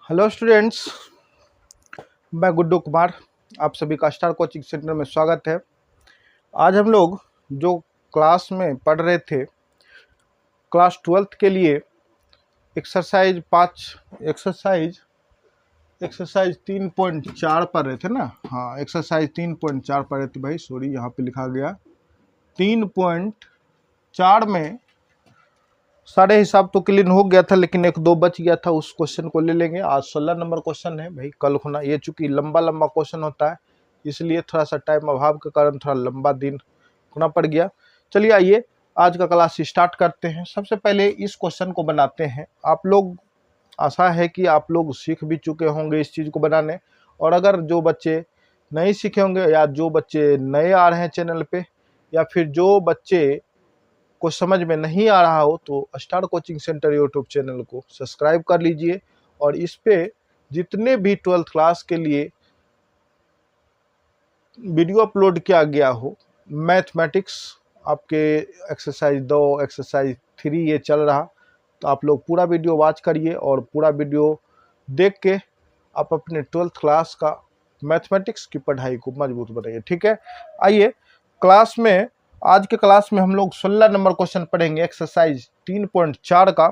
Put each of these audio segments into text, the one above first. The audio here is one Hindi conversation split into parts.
हेलो स्टूडेंट्स, मैं गुड्डू कुमार आप सभी का स्टार कोचिंग सेंटर में स्वागत है। आज हम लोग जो क्लास में पढ़ रहे थे, क्लास 12th के लिए एक्सरसाइज 3.4 पढ़ रहे थे ना। हाँ, एक्सरसाइज 3.4 पढ़ रहे थे भाई, सॉरी यहाँ पे लिखा गया 3.4 में सारे हिसाब तो क्लीन हो गया था, लेकिन एक दो बच गया था, उस क्वेश्चन को ले लेंगे। आज 16 नंबर क्वेश्चन है भाई, कल होना। ये चूंकि लंबा क्वेश्चन होता है, इसलिए थोड़ा सा टाइम अभाव के कारण थोड़ा लंबा दिन होना पड़ गया। चलिए आइए आज का क्लास स्टार्ट करते हैं। सबसे पहले इस क्वेश्चन को बनाते हैं। आप लोग, आशा है कि आप लोग सीख भी चुके होंगे इस चीज़ को बनाने, और अगर जो बच्चे नहीं सीखे होंगे या जो बच्चे नए आ रहे हैं चैनल पे, या फिर जो बच्चे को समझ में नहीं आ रहा हो, तो star coaching centre YouTube channel को सब्सक्राइब कर लीजिए। और इस पे जितने भी 12th क्लास के लिए वीडियो अपलोड किया गया हो, मैथमेटिक्स आपके एक्सरसाइज 2, एक्सरसाइज 3 ये चल रहा, तो आप लोग पूरा वीडियो वॉच करिए और पूरा वीडियो देख के आप अपने 12th क्लास का मैथमेटिक्स की पढ़ाई को मजबूत बनाइए। ठीक है, आइए क्लास में, आज के क्लास में हम लोग 16 नंबर क्वेश्चन पढ़ेंगे एक्सरसाइज 3.4 का।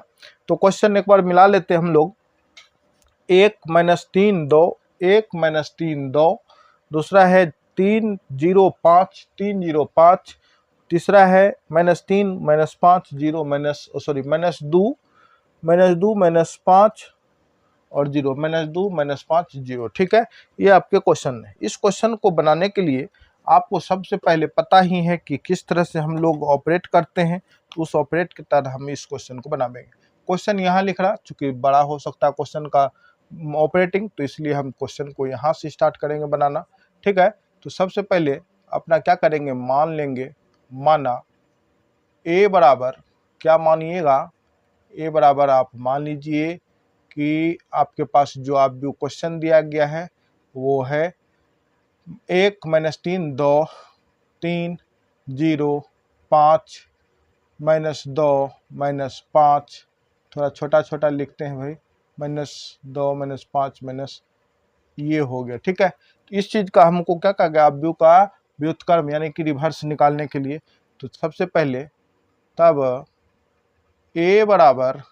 तो क्वेश्चन एक बार मिला लेते हैं हम लोग। 1 - 3 2, 1 - 3 2, दूसरा है 3 0 5 3 0 5, तीसरा है -3 -5 0 -2 -5 और 0 -2 -5 0। ठीक है, ये आपके क्वेश्चन है। इस क्वेश्चन को बनाने के लिए आपको सबसे पहले पता ही है कि किस तरह से हम लोग ऑपरेट करते हैं, तो उस ऑपरेट की तरह हम इस क्वेश्चन को बनाएंगे। क्वेश्चन यहाँ लिख रहा, चूंकि बड़ा हो सकता है क्वेश्चन का ऑपरेटिंग, तो इसलिए हम क्वेश्चन को यहाँ से स्टार्ट करेंगे बनाना। ठीक है, तो सबसे पहले अपना क्या करेंगे, मान लेंगे। माना ए बराबर, क्या मानिएगा, ए बराबर आप मान लीजिए कि आपके पास जो आप जो क्वेश्चन दिया गया है वो है 1 - 3 2 3 0 5 -2 -5, थोड़ा छोटा छोटा लिखते हैं भाई, -2 -5 माइनस, ये हो गया। ठीक है, तो इस चीज़ का हमको क्या कहा गया, अवयव का व्युत्क्रम यानी कि रिवर्स निकालने के लिए। तो सबसे पहले तब ए बराबर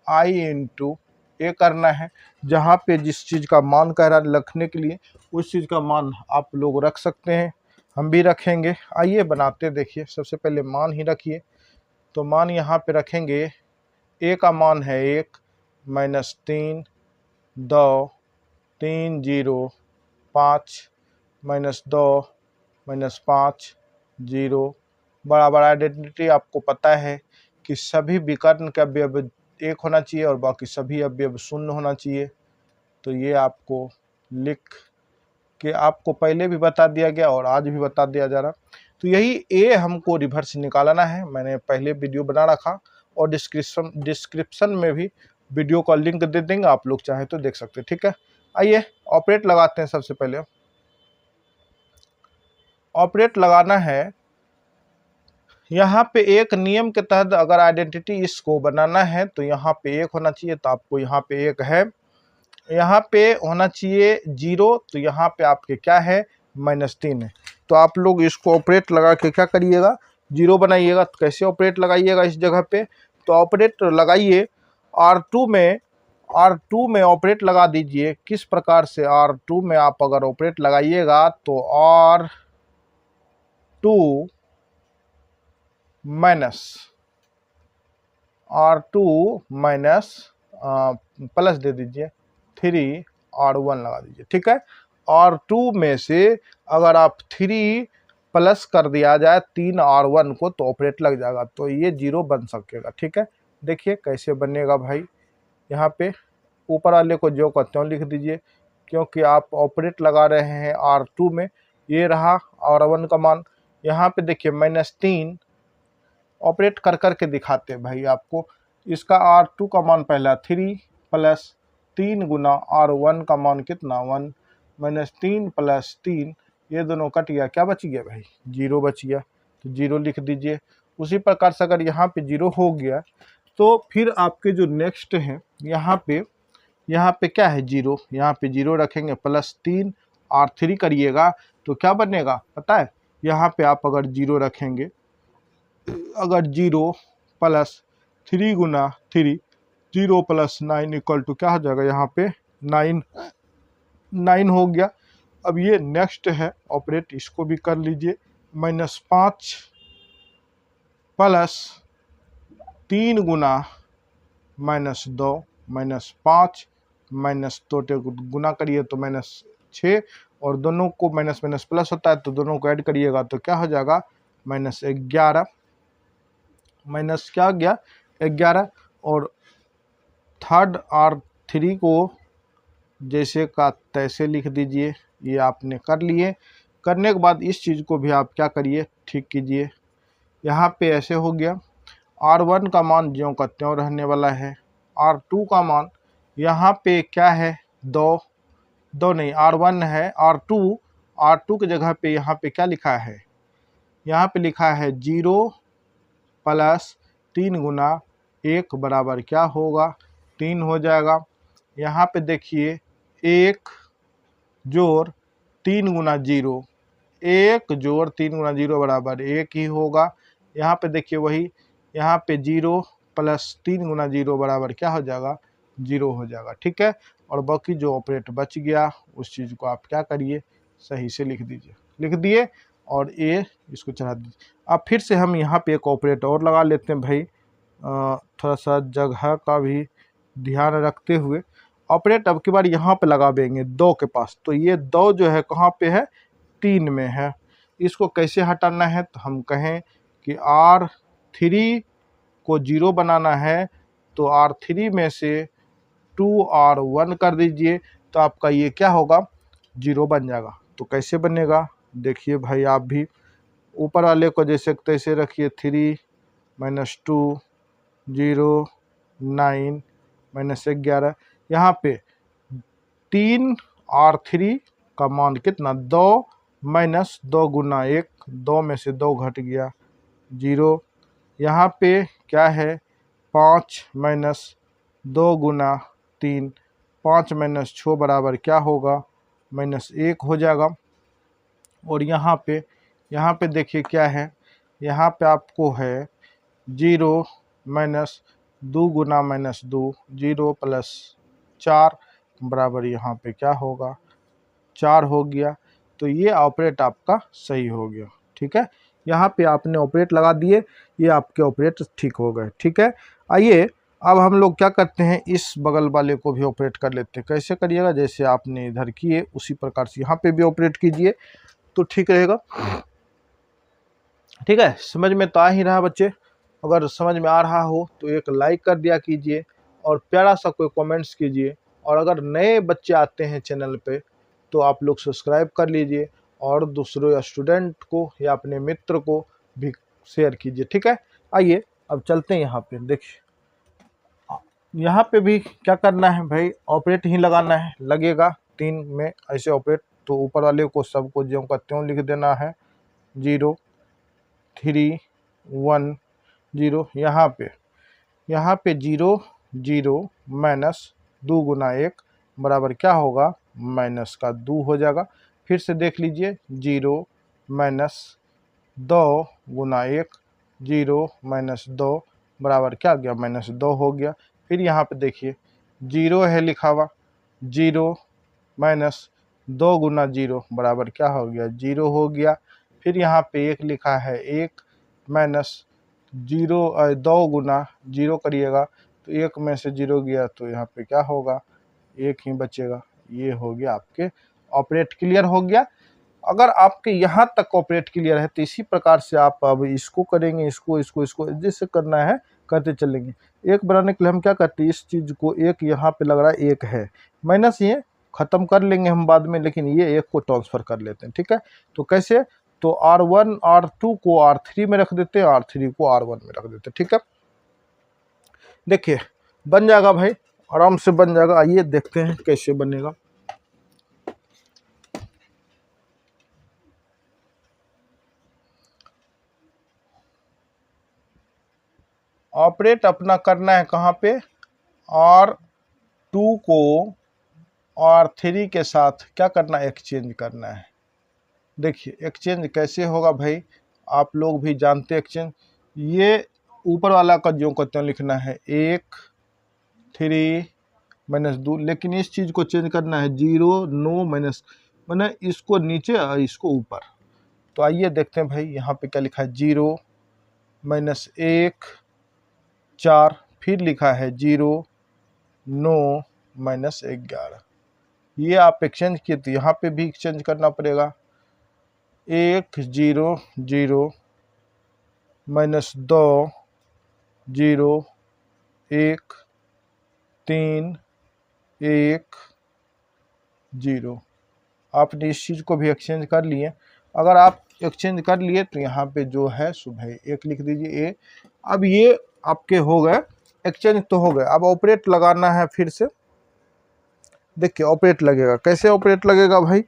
आई इंटू ए करना है, जहाँ पे जिस चीज़ का मान कह रहा है रखने के लिए, उस चीज़ का मान आप लोग रख सकते हैं, हम भी रखेंगे। आइए बनाते, देखिए सबसे पहले मान ही रखिए। तो मान यहाँ पे रखेंगे, ए का मान है 1 -3 2 3 0 5 -2 -5 0 बराबर। आइडेंटिटी आपको पता है कि सभी विकर्ण का अवयव 1 होना चाहिए और बाकी सभी अवयव 0 होना चाहिए। तो ये आपको लिख के आपको पहले भी बता दिया गया और आज भी बता दिया जा रहा। तो यही ए हमको रिवर्स निकालना है। मैंने पहले वीडियो बना रखा और डिस्क्रिप्शन में भी वीडियो का लिंक दे देंगे, आप लोग चाहे तो देख सकते हैं। ठीक है, आइए ऑपरेट लगाते हैं। सबसे पहले ऑपरेट लगाना है, यहाँ पे एक नियम के तहत अगर आइडेंटिटी इसको बनाना है तो यहाँ पे 1 होना चाहिए, तो आपको यहाँ पे 1 है, यहाँ पे होना चाहिए 0, तो यहाँ पे आपके क्या है, -3 है। तो आप लोग इसको ऑपरेट लगा के क्या करिएगा, 0 बनाइएगा। तो कैसे ऑपरेट लगाइएगा इस जगह पे, तो ऑपरेट लगाइए R2 में ऑपरेट लगा दीजिए। किस प्रकार से, R2 में आप अगर ऑपरेट लगाइएगा तो R2 माइनस प्लस दे दीजिए 3R1 लगा दीजिए। ठीक है, R2 में से अगर आप 3 प्लस कर दिया जाए 3R1 को तो ऑपरेट लग जाएगा, तो ये 0 बन सकेगा। ठीक है, देखिए कैसे बनेगा भाई। यहाँ पे ऊपर वाले को जो कहते हैं लिख दीजिए, क्योंकि आप ऑपरेट लगा रहे हैं R2 में। ये रहा R1 का मान। यहाँ पे देखिए -3 ऑपरेट कर करके दिखाते हैं भाई आपको। इसका R2 का मान पहला 3 प्लस 3 गुना R1 का मान कितना 1 -3 प्लस 3, ये दोनों कट गया, क्या बच गया भाई, 0 बच गया। तो 0 लिख दीजिए। उसी प्रकार से अगर यहाँ पे 0 हो गया तो फिर आपके जो नेक्स्ट हैं, यहाँ पे यहाँ पे क्या है 0, यहाँ पे 0 रखेंगे, प्लस 3 R3 करिएगा तो क्या बनेगा पता है, यहाँ पे आप अगर 0 रखेंगे, अगर 0 प्लस 3 गुना 3, 0 प्लस 9 इक्वल टू क्या हो जाएगा, यहाँ पे 9 हो गया। अब ये नेक्स्ट है ऑपरेट, इसको भी कर लीजिए, -5 प्लस 3 गुना -2 -5 -2 गुना करिए तो -6, और दोनों को माइनस माइनस प्लस होता है तो दोनों को ऐड करिएगा तो क्या हो जाएगा -11, माइनस क्या गया 11, और थर्ड R3 को जैसे का तैसे लिख दीजिए। ये आपने कर लिए। करने के बाद इस चीज़ को भी आप क्या करिए, ठीक कीजिए। यहाँ पे ऐसे हो गया, R1 का मान ज्यों का त्यों रहने वाला है, R2 का मान यहाँ पे क्या है 2 नहीं R1 है, R2 की जगह पे यहाँ पे क्या लिखा है, यहाँ पे लिखा है 0 प्लस 3 गुना 1 बराबर क्या होगा 3 हो जाएगा। यहाँ पे देखिए 1 जोड़ 3 गुना 0, 1 जोड़ 3 गुना 0 बराबर 1 ही होगा। यहाँ पे देखिए वही, यहाँ पे 0 प्लस 3 गुना 0 बराबर क्या हो जाएगा 0 हो जाएगा, ठीक है। और बाकी जो ऑपरेट बच गया उस चीज़ को आप क्या करिए, सही से लिख दीजिए, लिख दिए और ये इसको चढ़ा दीजिए। अब फिर से हम यहाँ पे एक ऑपरेट और लगा लेते हैं भाई, थोड़ा सा जगह का भी ध्यान रखते हुए। ऑपरेट अब की बार यहाँ पे लगा देंगे 2 के पास, तो ये 2 जो है कहाँ पे है 3 में है। इसको कैसे हटाना है, तो हम कहें कि R3 को 0 बनाना है तो R3 में से 2R1 कर दीजिए, तो आपका ये क्या होगा 0 बन जाएगा। तो कैसे बनेगा देखिए भाई, आप भी ऊपर वाले को जैसे तैसे रखिए, 3 - 2 0 9 -11, यहाँ पे 3 R3 का मान कितना 2 -2 गुना 1, 2 में से 2 घट गया 0। यहाँ पे क्या है 5 -2 गुना 3, 5 - 6 बराबर क्या होगा -1 हो जाएगा। और यहाँ पे देखिए क्या है, यहाँ पे आपको है 0 -2 गुना -2, 0 प्लस 4 बराबर यहाँ पे क्या होगा 4 हो गया। तो ये ऑपरेट आपका सही हो गया, ठीक है। यहाँ पे आपने ऑपरेट लगा दिए, ये आपके ऑपरेट ठीक हो गए, ठीक है। आइए अब हम लोग क्या करते हैं, इस बगल वाले को भी ऑपरेट कर लेते हैं। कैसे करिएगा, जैसे आपने इधर किए उसी प्रकार से यहाँ पे भी ऑपरेट कीजिए तो ठीक रहेगा, ठीक है। समझ में तो आ ही रहा बच्चे, अगर समझ में आ रहा हो तो एक लाइक कर दिया कीजिए और प्यारा सा कोई कमेंट्स कीजिए। और अगर नए बच्चे आते हैं चैनल पे तो आप लोग सब्सक्राइब कर लीजिए और दूसरे स्टूडेंट को या अपने मित्र को भी शेयर कीजिए, ठीक है। आइए अब चलते हैं यहाँ पे, देखिए यहाँ पे भी क्या करना है भाई, ऑपरेट ही लगाना है, लगेगा 3 में ऐसे ऑपरेट। तो ऊपर वाले को सबको ज्यों का त्यों लिख देना है, 0 3 1 0। यहाँ पे 0 0 -2 गुना 1 बराबर क्या होगा -2 हो जाएगा। फिर से देख लीजिए, 0 -2 गुना 1, 0 -2 बराबर क्या गया -2 हो गया। फिर यहाँ पे देखिए 0 है लिखा हुआ, 0 -2 गुना 0 बराबर क्या हो गया 0 हो गया। फिर यहाँ पे 1 लिखा है, 1 -2 गुना 0 करिएगा तो 1 में से 0 गया तो यहाँ पे क्या होगा 1 ही बचेगा। ये हो गया आपके ऑपरेट क्लियर हो गया। अगर आपके यहाँ तक ऑपरेट क्लियर है तो इसी प्रकार से आप अब इसको करेंगे, इसको जैसे करना है करते चलेंगे। एक बनाने के लिए हम क्या करते हैं, इस चीज़ को एक यहाँ पे लग रहा है 1 है, माइनस ये ख़त्म कर लेंगे हम बाद में, लेकिन ये 1 को ट्रांसफ़र कर लेते हैं, ठीक है। तो कैसे, तो R1 R2 को R3 में रख देते हैं, R3 को R1 में रख देते हैं, ठीक है। देखिए बन जाएगा भाई, आराम से बन जाएगा। आइए देखते हैं कैसे बनेगा। ऑपरेट अपना करना है कहाँ पे, R2 2 को और 3 के साथ क्या करना है, एक्सचेंज करना है। देखिए एक्सचेंज कैसे होगा भाई, आप लोग भी जानते हैं एक्सचेंज। ये ऊपर वाला का जो कहते हैं लिखना है 1 3 माइनस 2, लेकिन इस चीज़ को चेंज करना है 0 9 माइनस, मैंने इसको नीचे और इसको ऊपर। तो आइए देखते हैं भाई यहाँ पे क्या लिखा है 0 माइनस 1 4, फिर लिखा है 0 9 माइनस 11। ये आप एक्सचेंज किए तो यहाँ पे भी एक्सचेंज करना पड़ेगा 1 0 0 माइनस 2 0 1 3 1 0। आपने इस चीज़ को भी एक्सचेंज कर लिए। अगर आप एक्सचेंज कर लिए तो यहाँ पे जो है सुबह 1 लिख दीजिए ए। अब ये आपके हो गए एक्सचेंज तो हो गए। अब ऑपरेट लगाना है फिर से। देखिए ऑपरेट लगेगा, कैसे ऑपरेट लगेगा भाई,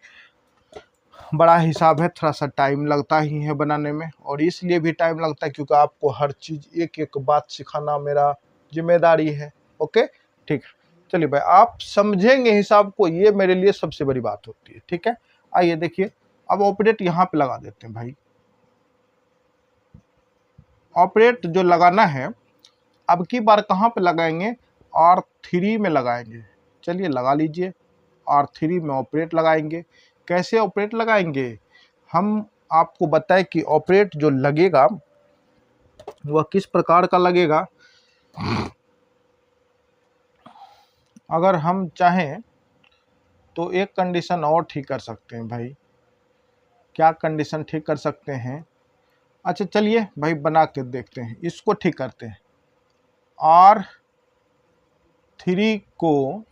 बड़ा हिसाब है, थोड़ा सा टाइम लगता ही है बनाने में, और इसलिए भी टाइम लगता है क्योंकि आपको हर चीज़ एक एक बात सिखाना मेरा जिम्मेदारी है। ओके ठीक है, चलिए भाई आप समझेंगे हिसाब को, ये मेरे लिए सबसे बड़ी बात होती है। ठीक है, आइए देखिए अब ऑपरेट यहाँ पे लगा देते हैं भाई। ऑपरेट जो लगाना है अब की बार कहाँ पे लगाएंगे, R3 में लगाएंगे। चलिए लगा लीजिए, R3 में ऑपरेट लगाएंगे। कैसे ऑपरेट लगाएंगे, हम आपको बताएं कि ऑपरेट जो लगेगा वह किस प्रकार का लगेगा। अगर हम चाहें तो एक कंडीशन और ठीक कर सकते हैं भाई। क्या कंडीशन ठीक कर सकते हैं, अच्छा चलिए भाई बना के देखते हैं, इसको ठीक करते हैं। R3 को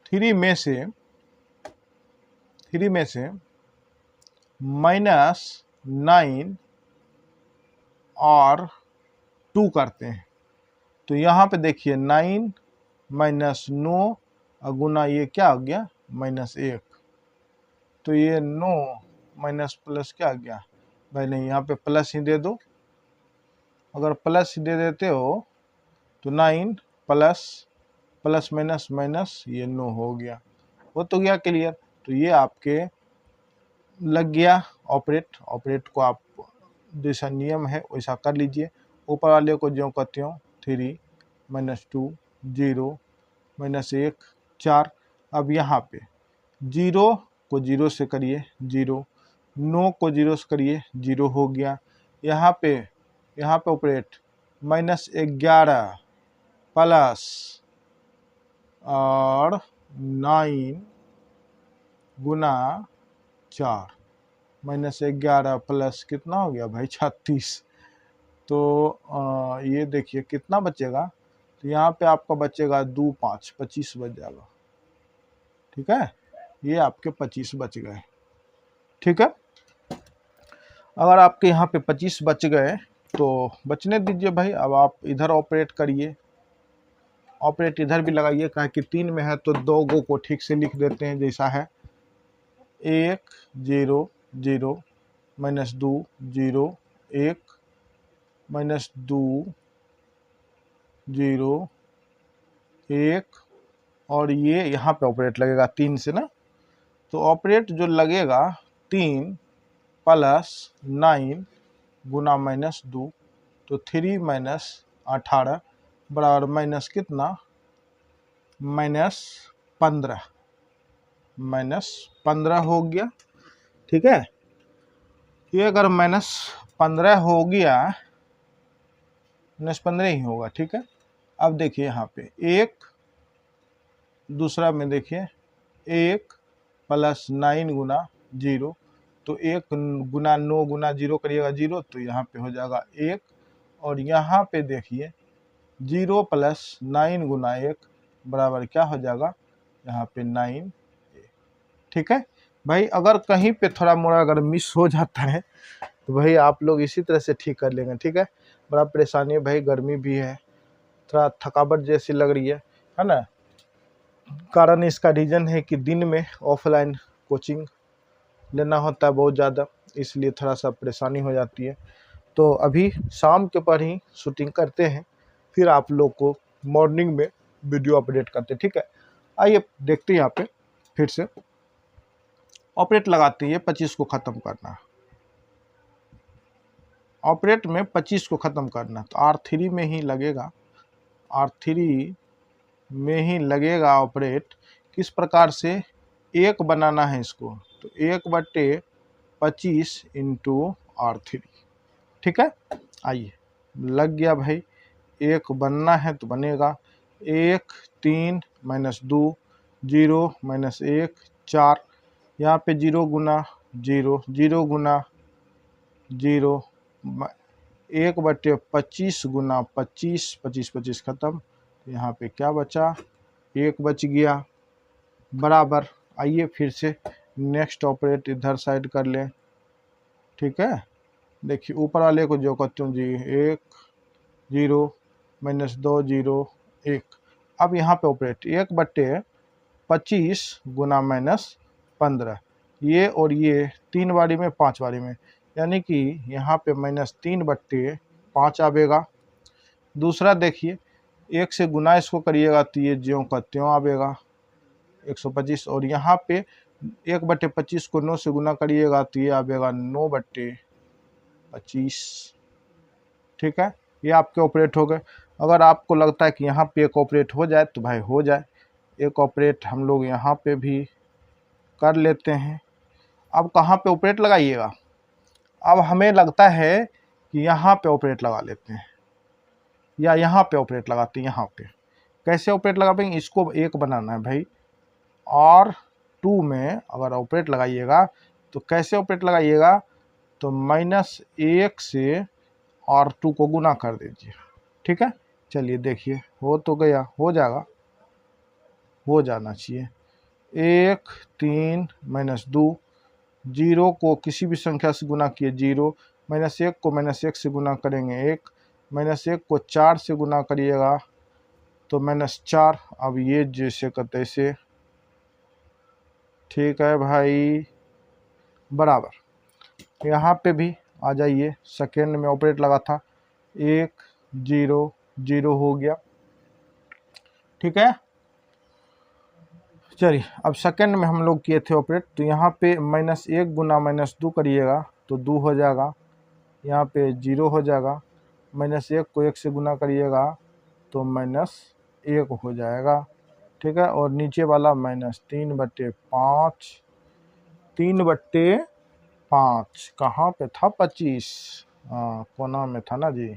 3 में से -9 और 2 करते हैं। तो यहाँ पे देखिए 9 माइनस 9 गुना ये क्या हो गया -1। तो ये 9 माइनस प्लस क्या आ गया भाई, नहीं यहाँ पे प्लस ही दे दो। अगर प्लस ही दे देते हो तो 9 प्लस प्लस माइनस माइनस ये 9 हो गया, वो तो गया क्लियर। तो ये आपके लग गया ऑपरेट। ऑपरेट को आप जैसा नियम है वैसा कर लीजिए। ऊपर वाले को जो कहते हो 3 -2 0 -1 4। अब यहाँ पे 0 को 0 से करिए 0, 9 को 0 से करिए 0 हो गया। यहाँ पे ऑपरेट -11 प्लस और 9 गुना 4, -11 प्लस कितना हो गया भाई 36। तो ये देखिए कितना बचेगा, तो यहाँ पे आपका बचेगा 2 5 25 बच जाएगा। ठीक है, ये आपके 25 बच गए। ठीक है, अगर आपके यहाँ पे 25 बच गए तो बचने दीजिए भाई। अब आप इधर ऑपरेट करिए, ऑपरेट इधर भी लगाइए, कहा कि 3 में है तो 2 गो को ठीक से लिख देते हैं जैसा है 1 0 0 -2 0 1 -2 0 1, और ये यहाँ पे ऑपरेट लगेगा 3 से ना। तो ऑपरेट जो लगेगा 3 प्लस 9 गुना -2, तो 3 -18 बराबर माइनस कितना -15 हो गया। ठीक है, ये अगर -15 हो गया, -15 ही होगा। ठीक है, अब देखिए यहाँ पे 1, दूसरा में देखिए 1 प्लस 9 गुना 0, तो 1 गुना 9 गुना 0 करिएगा 0, तो यहाँ पे हो जाएगा 1, और यहाँ पे देखिए 0 प्लस 9 गुना 1 बराबर क्या हो जाएगा, यहाँ पे 9। ठीक है भाई, अगर कहीं पे थोड़ा मोड़ा अगर मिस हो जाता है तो भाई आप लोग इसी तरह से ठीक कर लेंगे। ठीक है, बड़ा परेशानी है भाई, गर्मी भी है, थोड़ा थकावट जैसी लग रही है ना। कारण इसका रीज़न है कि दिन में ऑफलाइन कोचिंग लेना होता है बहुत ज़्यादा, इसलिए थोड़ा सा परेशानी हो जाती है। तो अभी शाम के पर ही शूटिंग करते हैं, फिर आप लोग को मॉर्निंग में वीडियो अपडेट करते। ठीक है, आइए देखते हैं यहाँ पे फिर से ऑपरेट लगाते हैं। 25 को ख़त्म करना है, ऑपरेट में 25 को ख़त्म करना, तो R3 में ही लगेगा, R3 में ही लगेगा ऑपरेट। किस प्रकार से एक बनाना है इसको, तो 1/25 इंटू R3। ठीक है, आइए लग गया भाई, एक बनना है तो बनेगा 1 3 -2 0 -1 4, यहाँ पे 0 गुना 0 0 गुना 0 1/25 गुना 25 25 25 ख़त्म, यहाँ पे क्या बचा, 1 बच गया बराबर। आइए फिर से नेक्स्ट ऑपरेट इधर साइड कर लें। ठीक है, देखिए ऊपर वाले को जो करते हूँ जी, 1 0 -2 0 1। अब यहाँ पे ऑपरेट 1/25 गुना -15, ये और ये 3 बारी में 5 बारी में, यानी कि यहाँ पे -3/5 आवेगा। दूसरा देखिए 1 से गुना इसको करिएगा तो ये ज्यों का त्यों आवेगा 125, और यहाँ पे 1/25 को 9 से गुना करिएगा तो ये आवेगा 9/25। ठीक है, ये आपके ऑपरेट हो गए। अगर आपको लगता है कि यहाँ पे एक ऑपरेट हो जाए तो भाई हो जाए, एक ऑपरेट हम लोग यहाँ पे भी कर लेते हैं। अब कहाँ पे ऑपरेट लगाइएगा, अब हमें लगता है कि यहाँ पे ऑपरेट लगा लेते हैं, या यहाँ पे ऑपरेट लगाते हैं। यहाँ पे कैसे ऑपरेट लगा पाएंगे, इसको एक बनाना है भाई, R2 में अगर ऑपरेट लगाइएगा तो कैसे ऑपरेट लगाइएगा, तो -1 से R2 को गुना कर दीजिए। ठीक है, चलिए देखिए हो तो गया, हो जाएगा, हो जाना चाहिए। 1 3 -2, 0 को किसी भी संख्या से गुना किए 0, -1 को -1 से गुना करेंगे 1, -1 को 4 से गुना करिएगा तो -4। अब ये जैसे का तैसे, ठीक है भाई बराबर। यहाँ पे भी आ जाइए, सेकेंड में ऑपरेट लगा था, 1 0 0 हो गया। ठीक है, चलिए अब सेकेंड में हम लोग किए थे ऑपरेट, तो यहाँ पे -1 गुना -2 करिएगा तो 2 हो जाएगा, यहाँ पे 0 हो जाएगा, -1 को 1 से गुना करिएगा तो -1 हो जाएगा। ठीक है, और नीचे वाला -3/5, 3/5 कहाँ पे था, 25, हाँ कोना में था ना जी,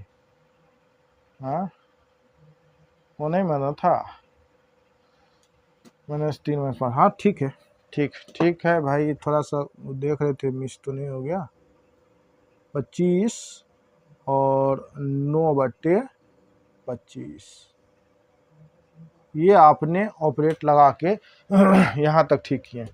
हाँ कोने में ना था, -3/5, हाँ ठीक है, ठीक है भाई, थोड़ा सा देख रहे थे मिस तो नहीं हो गया। 25 और 9/25, ये आपने ऑपरेट लगा के यहाँ तक ठीक किए।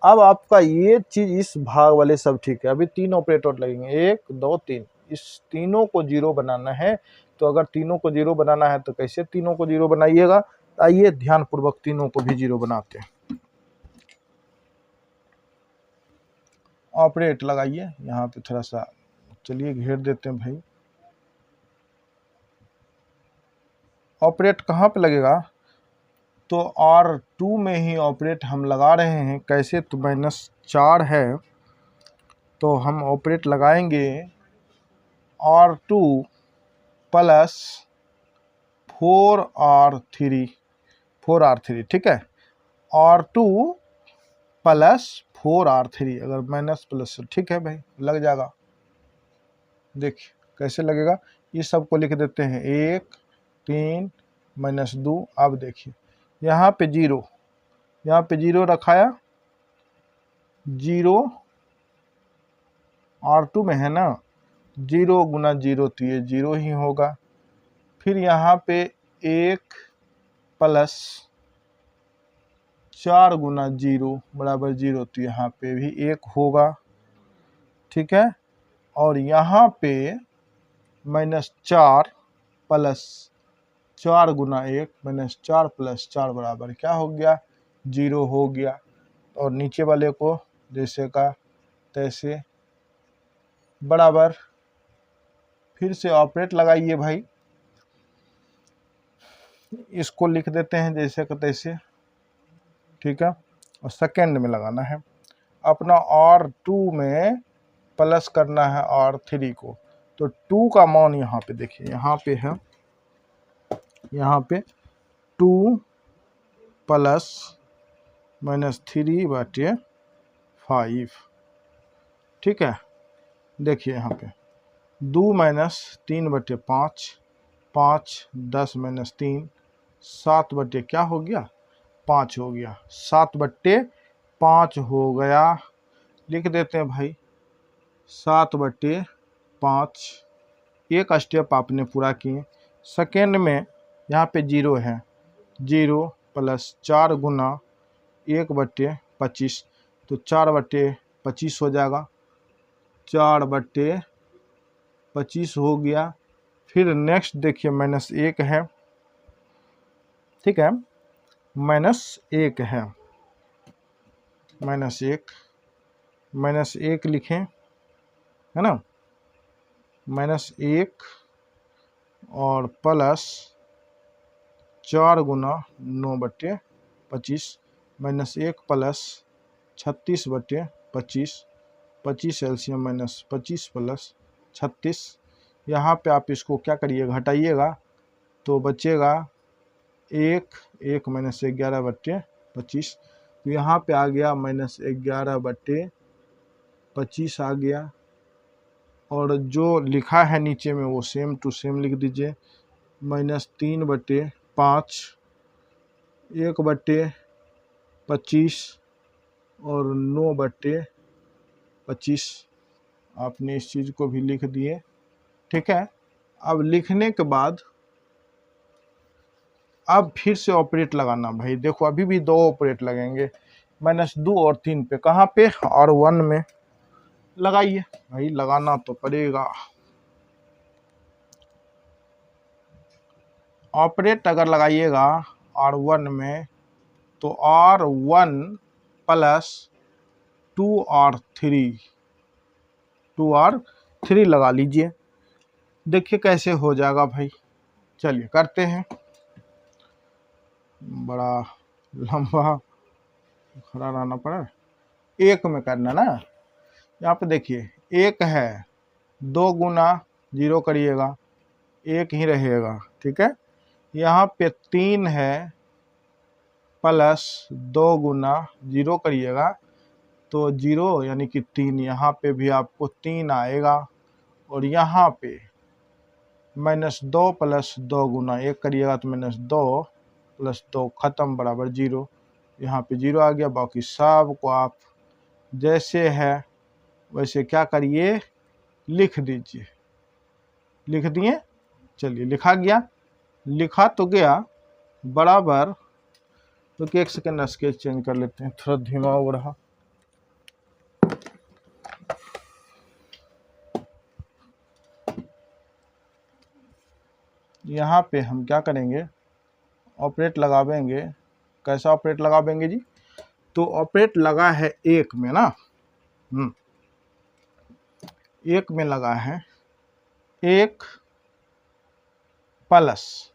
अब आपका ये चीज़ इस भाग वाले सब ठीक है। अभी 3 ऑपरेटर लगेंगे, 1 2 3, इस तीनों को 0 बनाना है। तो अगर तीनों को 0 बनाना है तो कैसे तीनों को 0 बनाइएगा, आइए ध्यानपूर्वक तीनों को भी 0 बनाते हैं। ऑपरेट लगाइए, यहाँ पे थोड़ा सा चलिए घेर देते हैं भाई। ऑपरेट कहाँ पे लगेगा, तो R2 में ही ऑपरेट हम लगा रहे हैं। कैसे, तो -4 है तो हम ऑपरेट लगाएंगे R2 प्लस 4R3। ठीक है, R2 प्लस 4R3, अगर माइनस प्लस, ठीक है भाई लग जाएगा। देखिए कैसे लगेगा, ये सब को लिख देते हैं, 1 3 -2। अब देखिए यहाँ पे 0, यहाँ पे 0 रखाया, 0 R2 में है ना, 0 गुना 0 तो ये 0 ही होगा। फिर यहाँ पे 1 प्लस 4 गुना 0 बराबर 0, तो यहाँ पे भी 1 होगा। ठीक है, और यहाँ पे -4 प्लस 4 गुना 1, -4 प्लस 4 बराबर क्या हो गया, 0 हो गया। और नीचे वाले को जैसे का तैसे बराबर। फिर से ऑपरेट लगाइए भाई, इसको लिख देते हैं जैसे कि तैसे, ठीक है। और सेकेंड में लगाना है अपना R2 में प्लस करना है R3 को। तो 2 का मान यहाँ पे देखिए, यहाँ पे है, यहाँ पे 2 प्लस -3/5, ठीक है। देखिए यहाँ पे 2 - 3/5, 5 10 - 3 7 बटे क्या हो गया, 5 हो गया, 7/5 हो गया। लिख देते हैं भाई 7/5। एक स्टेप आपने पूरा किए। सेकेंड में यहाँ पे 0 है, 0 प्लस 4 गुना 1/25, तो 4/25 हो जाएगा, 4/25 हो गया। फिर नेक्स्ट देखिए -1 है, ठीक है, -1 है, -1 लिखें, है ना, -1 और प्लस 4 गुना 9/25, -1 प्लस 36/25, 25 एलसीएम -25 प्लस 36। यहाँ पे आप इसको क्या करिएगा, घटाइएगा, तो बचेगा 1 -11/25। तो यहाँ पे आ गया -11/25 आ गया। और जो लिखा है नीचे में वो सेम टू सेम लिख दीजिए, -3/5, 1/25 और 9/25। आपने इस चीज़ को भी लिख दिए, ठीक है। अब लिखने के बाद अब फिर से ऑपरेट लगाना भाई। देखो अभी भी 2 ऑपरेट लगेंगे, -2 और 3 पे। कहाँ पे, R1 में लगाइए भाई, लगाना तो पड़ेगा। ऑपरेट अगर लगाइएगा R1 में तो R1 प्लस 2R3 लगा लीजिए। देखिए कैसे हो जाएगा भाई। चलिए करते हैं, बड़ा लंबा खड़ा रहना पड़ा। एक में करना ना, यहाँ पे देखिए 1 है, 2 गुना 0 करिएगा, 1 ही रहेगा, ठीक है। यहाँ पे 3 है, प्लस 2 गुना 0 करिएगा तो 0 यानी कि 3, यहाँ पे भी आपको 3 आएगा। और यहाँ पे -2 प्लस 2 गुना 1 करिएगा तो -2 प्लस 2 खत्म बराबर 0। यहाँ पे 0 आ गया। बाकी सब को आप जैसे है वैसे क्या करिए, लिख दीजिए। लिख दिए, चलिए लिखा गया, लिखा तो गया बराबर। तो 1 सेकेंड स्केच चेंज कर लेते हैं, थोड़ा धीमा हो रहा। यहाँ पे हम क्या करेंगे, ऑपरेट लगावेंगे। कैसा ऑपरेट लगावेंगे जी, तो ऑपरेट लगा है 1 में ना, 1 में लगा है 1 प्लस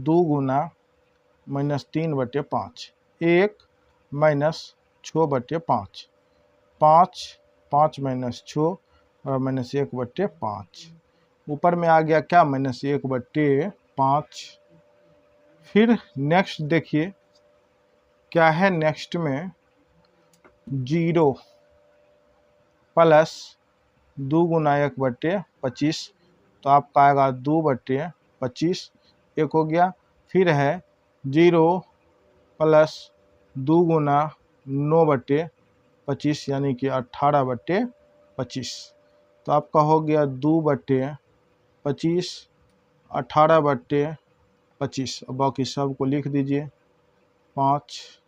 2 गुना -3/5, 1 -6/5, 5 -6 और -1/5। ऊपर में आ गया क्या, -1/5। फिर नेक्स्ट देखिए क्या है, नेक्स्ट में 0 प्लस 2 गुना 1/25, तो आपका आएगा 2/25, 1 हो गया। फिर है 0 प्लस 2 गुना 9/25 यानी कि 18/25, तो आपका हो गया 2/25, 18/25। और बाकी सब को लिख दीजिए, 5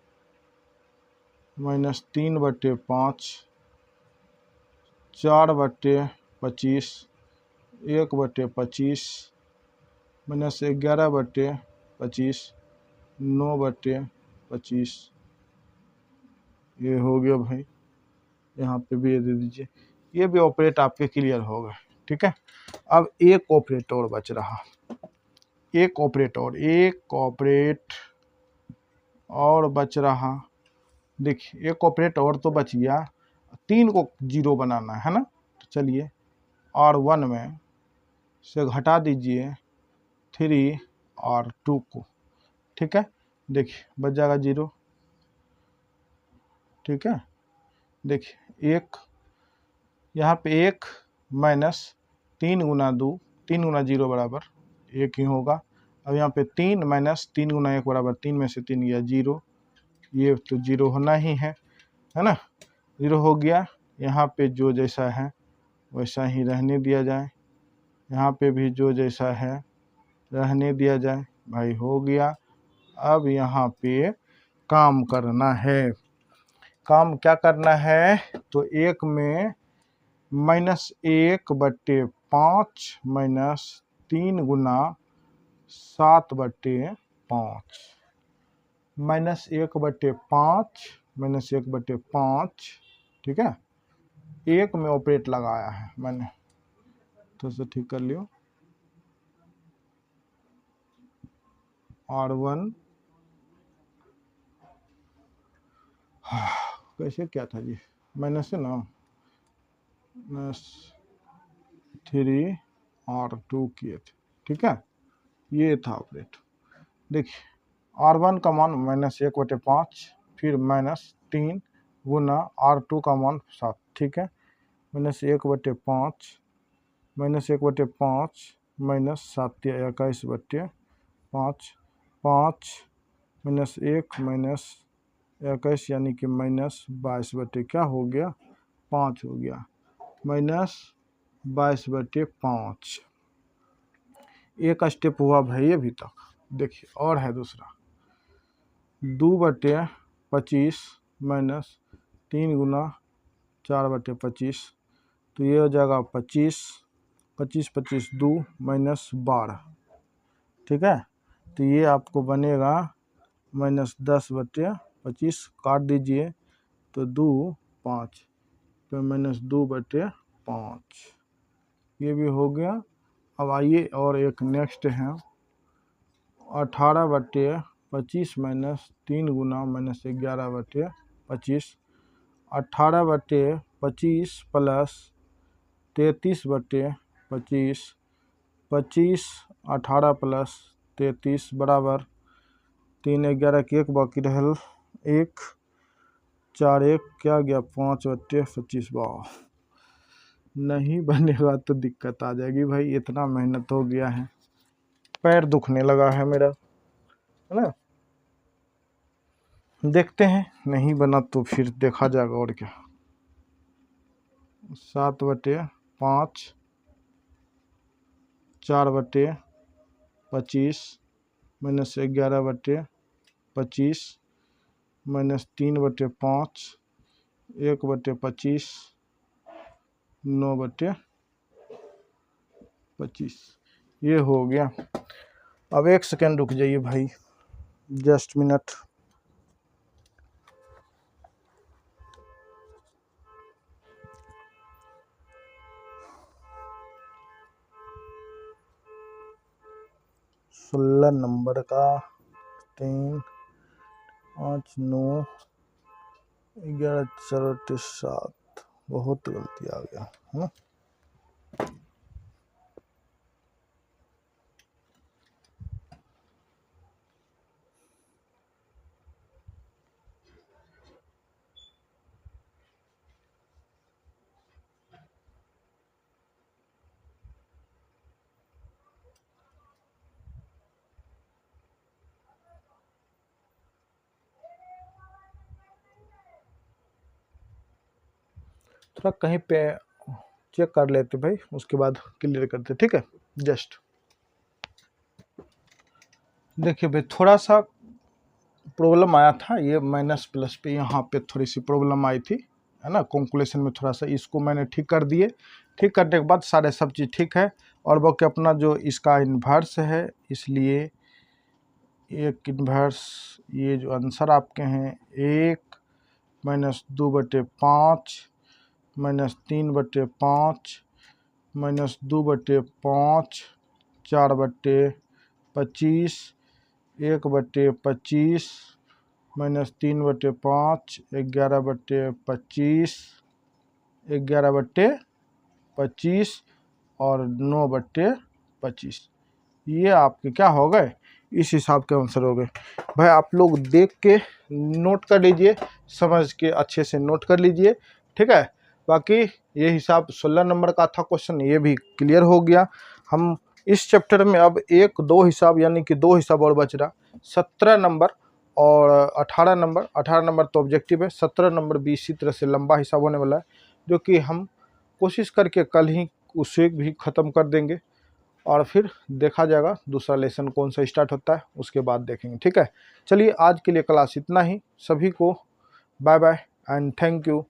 -3/5, 4/25, 1/25, -11/25, 9/25। ये हो गया भाई। यहाँ पे भी ये दे दीजिए। ये भी ऑपरेट आपके क्लियर हो गए, ठीक है। अब एक ऑपरेट और बच रहा, एक ऑपरेट और बच रहा, देखिए एक ऑपरेट और तो बच गया, 3 को 0 बनाना है ना। तो चलिए R1 में से घटा दीजिए 3 और 2 को, ठीक है। देखिए बच जाएगा 0, ठीक है। देखिए एक यहाँ पे 1 माइनस 3 गुना 2, 3 गुना 0 बराबर 1 ही होगा। अब यहाँ पे 3 माइनस 3 गुना 1 बराबर 3 में से 3 गया 0, ये तो 0 होना ही है ना। 0 हो गया। यहाँ पे जो जैसा है वैसा ही रहने दिया जाए, यहाँ पे भी जो जैसा है रहने दिया जाए भाई, हो गया। अब यहाँ पे काम करना है। काम क्या करना है, तो 1 में -1/5 माइनस 3 गुना 7/5, -1/5 माइनस 1/5, ठीक है। 1 में ऑपरेट लगाया है मैंने, तो से ठीक कर लियो। R1 कैसे क्या था जी, माइनस से ना -3 R2 किए थे, ठीक है। ये था ऑपरेट। देखिए R1 का मान -1/5, फिर -3 गुना R2 का मान 7, ठीक है। -1/5 -1/5 -7 या 21/5, 5 -1 -21 यानी कि -22 क्या हो गया, 5 हो गया, -22/5। एक स्टेप हुआ भाई अभी तक। देखिए और है दूसरा, 2/25 माइनस 3 गुना 4/25, तो ये हो जाएगा 25, 25 25 2 -12, ठीक है। तो ये आपको बनेगा -10/25, काट दीजिए तो 2 5, तो -2/5, ये भी हो गया। अब आइए और एक नेक्स्ट है, 18/25 माइनस 3 गुना -11/25, 18/25 प्लस 33/25, 25 18 प्लस 33 बराबर 3 11 के 1 बाकी रहल 1, 4 1 क्या गया 5/25। वाह, नहीं बनेगा तो दिक्कत आ जाएगी भाई, इतना मेहनत हो गया है, पैर दुखने लगा है मेरा, है ना। देखते हैं, नहीं बना तो फिर देखा जाएगा और क्या। 7/5 4/25 -11/25 -3/5 1/25 9/25, ये हो गया। अब 1 सेकेंड रुक जाइए भाई, जस्ट मिनट। सोलह नंबर का 3 5 9 11 4 7, बहुत गलती आ गया है। थोड़ा कहीं पे चेक कर लेते भाई, उसके बाद क्लियर करते, ठीक है। जस्ट देखिए भाई, थोड़ा सा प्रॉब्लम आया था, ये माइनस प्लस पे यहाँ पे थोड़ी सी प्रॉब्लम आई थी, है ना। कैलकुलेशन में थोड़ा सा, इसको मैंने ठीक कर दिए, ठीक करने के बाद सारे सब चीज़ ठीक है। और बाकी अपना जो इसका इन्वर्स है, इसलिए एक इन्वर्स, ये जो आंसर आपके हैं 1 -2/5 -3/5 -2/5 4/5 25, 1/25 माइनस 3/5, 11/25, 11/25 और 9/25। ये आपके क्या हो गए, इस हिसाब के आंसर हो गए। भाई आप लोग देख के नोट कर लीजिए, समझ के अच्छे से नोट कर लीजिए, ठीक है। बाकी ये हिसाब 16 नंबर का था क्वेश्चन, ये भी क्लियर हो गया। हम इस चैप्टर में अब 1-2 हिसाब यानी कि 2 हिसाब और बच रहा, 17 नंबर और 18 नंबर। 18 नंबर तो ऑब्जेक्टिव है, 17 नंबर भी इसी तरह से लंबा हिसाब होने वाला है, जो कि हम कोशिश करके कल ही उसे भी ख़त्म कर देंगे और फिर देखा जाएगा दूसरा लेसन कौन सा स्टार्ट होता है, उसके बाद देखेंगे, ठीक है। चलिए आज के लिए क्लास इतना ही। सभी को bye bye and thank you.